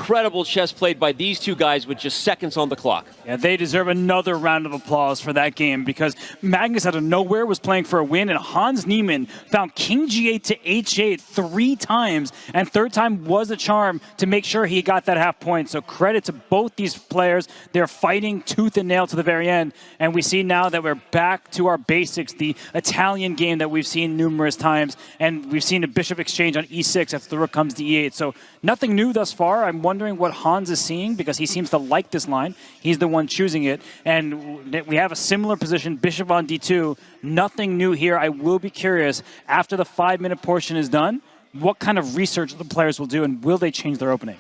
incredible chess played by these two guys with just seconds on the clock. Yeah, they deserve another round of applause for that game because Magnus out of nowhere was playing for a win, and Hans Niemann found King G8 to H8 3 times, and third time was a charm to make sure he got that half point. So credit to both these players. They're fighting tooth and nail to the very end, and we see now that we're back to our basics, the Italian game that we've seen numerous times, and we've seen a bishop exchange on E6 after the rook comes to E8. So nothing new thus far. I'm wondering what Hans is seeing because he seems to like this line. He's the one choosing it, and we have a similar position, bishop on D2. Nothing new here. I will be curious, after the 5-minute portion is done, what kind of research the players will do, and will they change their opening?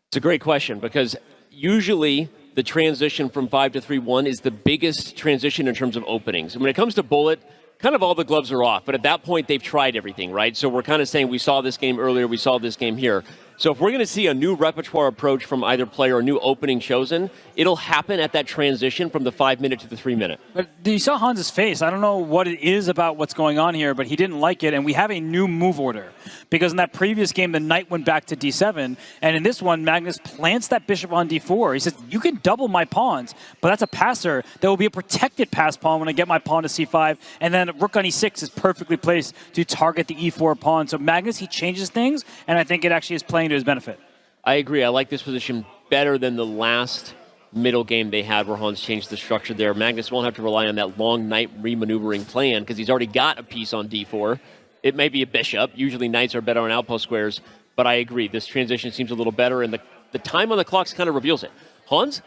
It's a great question because usually the transition from 5 to 3-1 is the biggest transition in terms of openings. And when it comes to bullet, kind of all the gloves are off, but at that point they've tried everything, right? So we're kind of saying we saw this game earlier, we saw this game here. So if we're going to see a new repertoire approach from either player or new opening chosen, it'll happen at that transition from the 5-minute to the 3-minute. But you saw Hans's face. I don't know what it is about what's going on here, but he didn't like it, and we have a new move order. Because in that previous game, the knight went back to D7, and in this one, Magnus plants that bishop on D4. He says, you can double my pawns, but that's a passer. There will be a protected pass pawn when I get my pawn to C5, and then rook on E6 is perfectly placed to target the E4 pawn. So Magnus, he changes things, and I think it actually is playing to his benefit. I agree. I like this position better than the last middle game they had where Hans changed the structure there. Magnus won't have to rely on that long knight remaneuvering plan because he's already got a piece on D4. It may be a bishop. Usually knights are better on outpost squares, but I agree. This transition seems a little better, and the time on the clock kind of reveals it. Hans,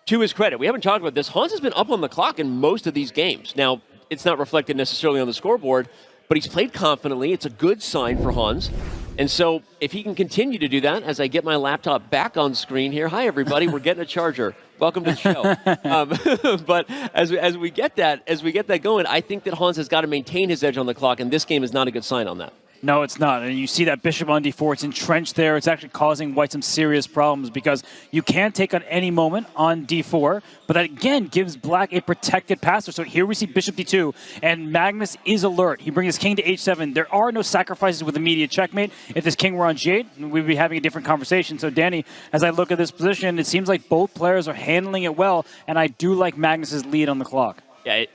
to his credit, we haven't talked about this, Hans has been up on the clock in most of these games. Now, it's not reflected necessarily on the scoreboard, but he's played confidently. It's a good sign for Hans. And so if he can continue to do that, as I get my laptop back on screen here, hi everybody, we're getting a charger. Welcome to the show. But as we get that going, I think that Hans has got to maintain his edge on the clock, and this game is not a good sign on that. No, it's not. And you see that bishop on D4, it's entrenched there. It's actually causing White some serious problems because you can take on any moment on D4, but that again gives Black a protected passer. So here we see bishop D2, and Magnus is alert. He brings his king to H7. There are no sacrifices with immediate checkmate. If this king were on G8, we'd be having a different conversation. So Danny, as I look at this position, it seems like both players are handling it well, and I do like Magnus's lead on the clock. Yeah,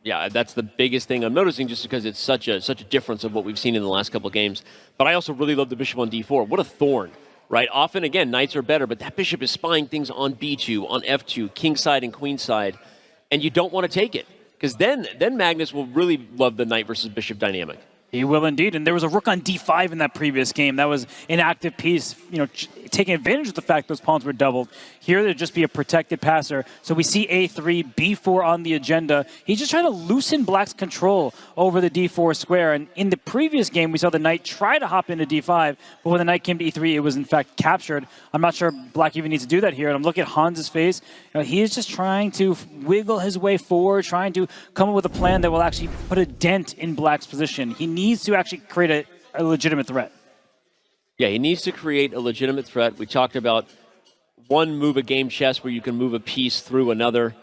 yeah, that's the biggest thing I'm noticing just because it's such a difference of what we've seen in the last couple of games. But I also really love the bishop on D4. What a thorn, right? Often, again, knights are better, but that bishop is spying things on B2, on F2, king side and queen side, and you don't want to take it because then Magnus will really love the knight versus bishop dynamic. He will indeed, and there was a rook on D5 in that previous game. That was an active piece, taking advantage of the fact those pawns were doubled. Here, there'd just be a protected passer. So we see A3, B4 on the agenda. He's just trying to loosen Black's control over the D4 square. And in the previous game, we saw the knight try to hop into D5, but when the knight came to E3, it was in fact captured. I'm not sure Black even needs to do that here. And I'm looking at Hans's face. He is just trying to wiggle his way forward, trying to come up with a plan that will actually put a dent in Black's position. He needs to actually create a legitimate threat. Yeah, he needs to create a legitimate threat. We talked about one move of game chess where you can move a piece through another.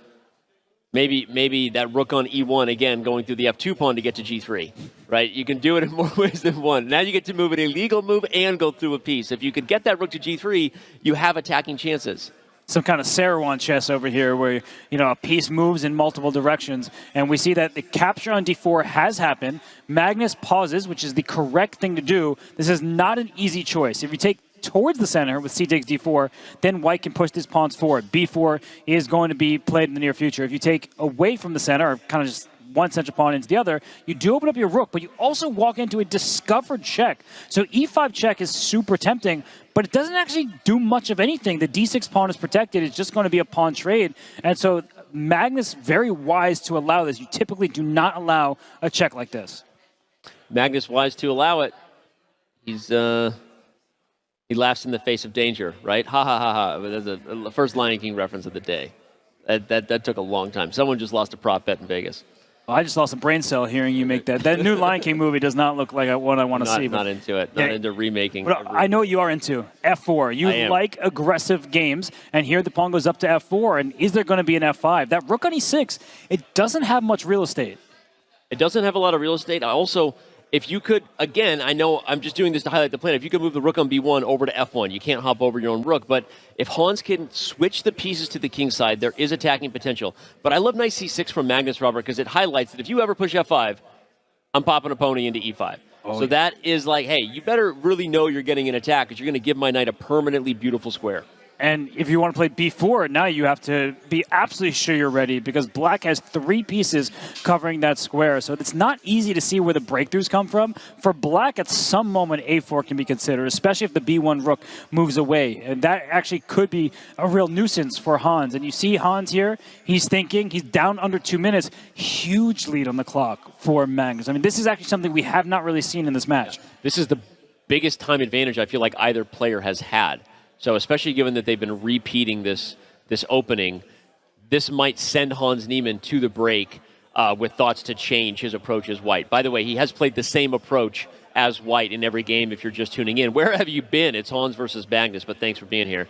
Maybe that rook on E1, again, going through the F2 pawn to get to G3, right? You can do it in more ways than one. Now you get to move an illegal move and go through a piece. If you could get that rook to G3, you have attacking chances. Some kind of Saruman chess over here where, a piece moves in multiple directions. And we see that the capture on D4 has happened. Magnus pauses, which is the correct thing to do. This is not an easy choice. If you take towards the center with C takes D4, then White can push these pawns forward. B4 is going to be played in the near future. If you take away from the center, or kind of just one central pawn into the other, you do open up your rook, but you also walk into a discovered check. So E5 check is super tempting, but it doesn't actually do much of anything. The D6 pawn is protected. It's just going to be a pawn trade. And so Magnus, very wise to allow this. You typically do not allow a check like this. Magnus wise to allow it. He laughs in the face of danger, right? Ha ha ha ha. That's the first Lion King reference of the day. That took a long time. Someone just lost a prop bet in Vegas. Well, I just lost a brain cell hearing you make that. That new Lion King movie does not look like one I want to see. Not into it. Not into remaking. But I know what you are into. F4. You like aggressive games, and here the pawn goes up to F4, and is there going to be an F5? That rook on E6, it doesn't have much real estate. It doesn't have a lot of real estate. Also, if you could, again, I know I'm just doing this to highlight the plan. If you could move the rook on b1 over to f1, you can't hop over your own rook. But if Hans can switch the pieces to the king side, there is attacking potential. But I love knight c6 from Magnus, Robert, because it highlights that if you ever push f5, I'm popping a pony into e5. So that is like, hey, you better really know you're getting an attack because you're going to give my knight a permanently beautiful square. And if you want to play b4, now you have to be absolutely sure you're ready because black has 3 pieces covering that square. So it's not easy to see where the breakthroughs come from. For black, at some moment, a4 can be considered, especially if the b1 rook moves away. And that actually could be a real nuisance for Hans. And you see Hans here, he's thinking, he's down under 2 minutes. Huge lead on the clock for Magnus. I mean, this is actually something we have not really seen in this match. This is the biggest time advantage I feel like either player has had. So especially given that they've been repeating this opening, this might send Hans Niemann to the break with thoughts to change his approach as white. By the way, he has played the same approach as white in every game if you're just tuning in. Where have you been? It's Hans versus Magnus, but thanks for being here.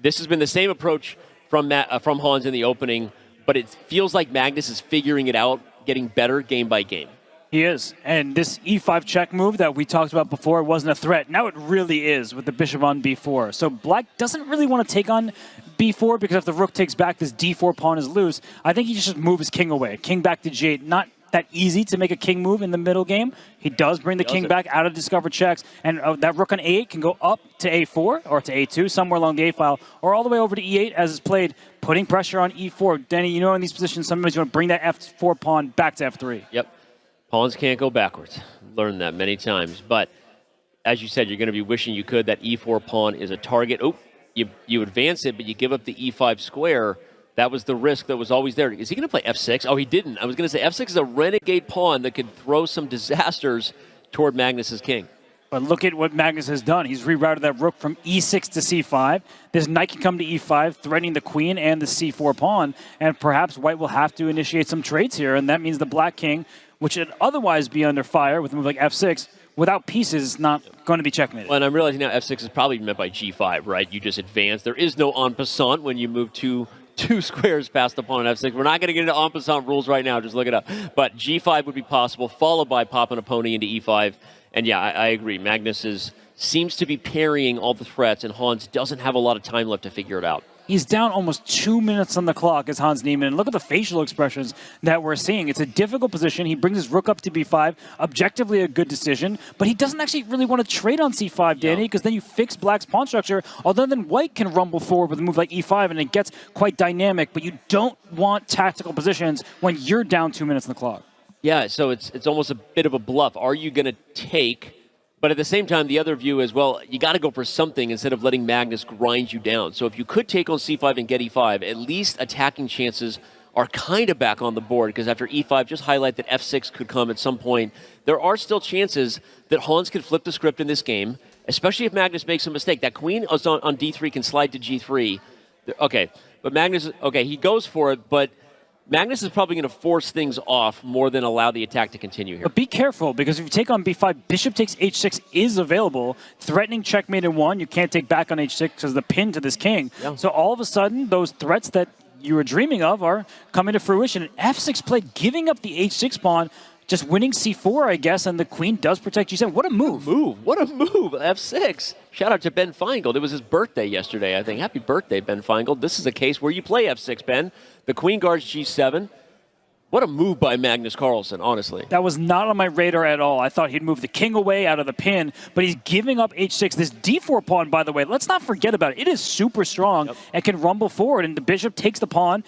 This has been the same approach from Hans in the opening, but it feels like Magnus is figuring it out, getting better game by game. He is. And this e5 check move that we talked about before wasn't a threat. Now it really is with the bishop on b4. So black doesn't really want to take on b4 because if the rook takes back, this d4 pawn is loose. I think he just move his king away. King back to g8. Not that easy to make a king move in the middle game. He does bring the king back out of discovered checks. And that rook on a8 can go up to a4 or to a2, somewhere along the a file, or all the way over to e8 as is played, putting pressure on e4. Denny, you know in these positions, sometimes you want to bring that f4 pawn back to f3. Yep. Pawns can't go backwards. Learned that many times. But as you said, you're going to be wishing you could. That e4 pawn is a target. Oh, you advance it, but you give up the e5 square. That was the risk that was always there. Is he going to play f6? Oh, he didn't. I was going to say f6 is a renegade pawn that could throw some disasters toward Magnus's king. But look at what Magnus has done. He's rerouted that rook from e6 to c5. This knight can come to e5, threatening the queen and the c4 pawn. And perhaps white will have to initiate some trades here. And that means the black king, which should otherwise be under fire with a move like f6, without pieces, is not going to be checkmated. Well, and I'm realizing now f6 is probably meant by g5, right? You just advance. There is no en passant when you move two squares past the pawn on f6. We're not going to get into en passant rules right now. Just look it up. But g5 would be possible, followed by popping a pony into e5. And yeah, I agree. Magnus seems to be parrying all the threats, and Hans doesn't have a lot of time left to figure it out. He's down almost 2 minutes on the clock as Hans Niemann. And look at the facial expressions that we're seeing. It's a difficult position. He brings his rook up to b5. Objectively a good decision. But he doesn't actually really want to trade on c5, Danny, because then you fix black's pawn structure. Although then white can rumble forward with a move like e5, and it gets quite dynamic. But you don't want tactical positions when you're down 2 minutes on the clock. Yeah, so it's almost a bit of a bluff. Are you going to take... But at the same time, the other view is, well, you got to go for something instead of letting Magnus grind you down. So if you could take on c5 and get e5, at least attacking chances are kind of back on the board, because after e5, just highlight that f6 could come at some point. There are still chances that Hans could flip the script in this game, especially if Magnus makes a mistake. That queen on d3 can slide to g3. Okay, but Magnus, okay, he goes for it, but Magnus is probably going to force things off more than allow the attack to continue here. But be careful, because if you take on b5, bishop takes h6 is available, threatening checkmate in one. You can't take back on h6 because the pin to this king. Yeah. So all of a sudden, those threats that you were dreaming of are coming to fruition. And f6 played, giving up the h6 pawn, just winning c4, I guess, and the queen does protect g7. What a move. What a move. f6. Shout out to Ben Feingold. It was his birthday yesterday, I think. Happy birthday, Ben Feingold. This is a case where you play f6, Ben. The queen guards g7. What a move by Magnus Carlsen, honestly. That was not on my radar at all. I thought he'd move the king away out of the pin, but he's giving up h6. This d4 pawn, by the way, let's not forget about it. It is super strong and can rumble forward, and the bishop takes the pawn.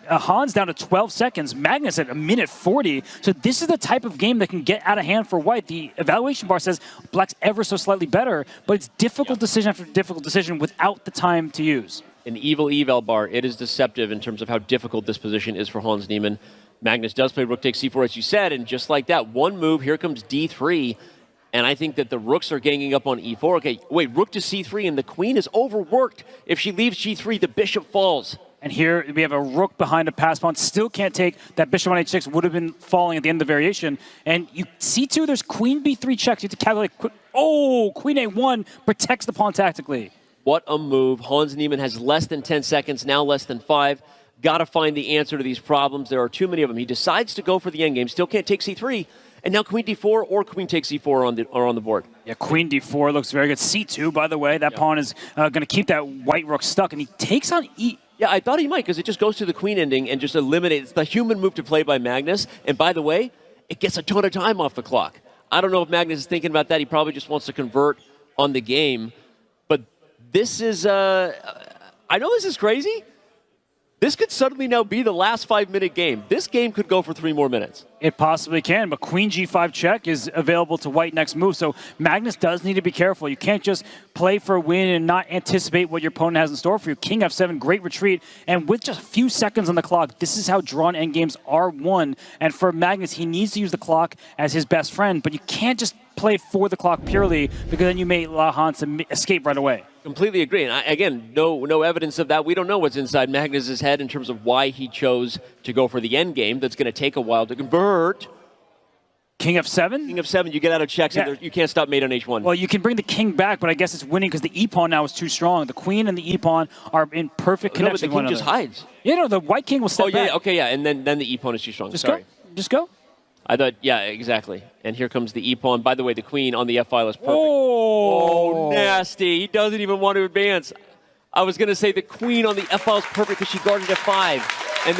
Hans down to 12 seconds. Magnus at a minute 40. So this is the type of game that can get out of hand for white. The evaluation bar says black's ever so slightly better, but it's difficult decision after difficult decision without the time to use. An evil eval bar. It is deceptive in terms of how difficult this position is for Hans Niemann. Magnus does play rook takes c4, as you said, and just like that, one move, here comes d3, and I think that the rooks are ganging up on e4. Okay, wait, rook to c3, and the queen is overworked. If she leaves g3, the bishop falls. And here we have a rook behind a pass pawn. Still can't take that bishop on h6. Would have been falling at the end of the variation. And you c2, there's queen b3 checks. You have to calculate. Oh, queen a1 protects the pawn tactically. What a move. Hans Niemann has less than 10 seconds, now less than 5. Got to find the answer to these problems. There are too many of them. He decides to go for the endgame. Still can't take c3. And now queen d4 or queen takes e4 are on the board. Yeah, queen d4 looks very good. c2, by the way. That pawn is going to keep that white rook stuck, and he takes on e... Yeah, I thought he might because it just goes to the queen ending and just eliminates the human move to play by Magnus. And by the way, it gets a ton of time off the clock. I don't know if Magnus is thinking about that. He probably just wants to convert on the game. But this is... I know this is crazy. This could suddenly now be the last 5-minute game. This game could go for 3 more minutes. It possibly can, but queen g5 check is available to white next move. So Magnus does need to be careful. You can't just play for a win and not anticipate what your opponent has in store for you. King f7, great retreat. And with just a few seconds on the clock, this is how drawn endgames are won. And for Magnus, he needs to use the clock as his best friend, but you can't just play for the clock purely because then you may allow Hans to escape right away. Completely agree. And again, no evidence of that. We don't know what's inside Magnus's head in terms of why he chose to go for the end game. That's going to take a while to convert. King f7? King f7, you get out of checks, and you can't stop mate on h1. Well, you can bring the king back, but I guess it's winning because the e-pawn now is too strong. The queen and the e-pawn are in perfect connection. No, but the king just hides. Yeah, no, the white king will step back. Okay, and then the e-pawn is too strong. Just Sorry. go. Just go. I thought, yeah, exactly. And here comes the e-pawn. By the way, the queen on the f-file is perfect. Oh, nasty. He doesn't even want to advance. I was going to say the queen on the f-file is perfect because she guarded f5. And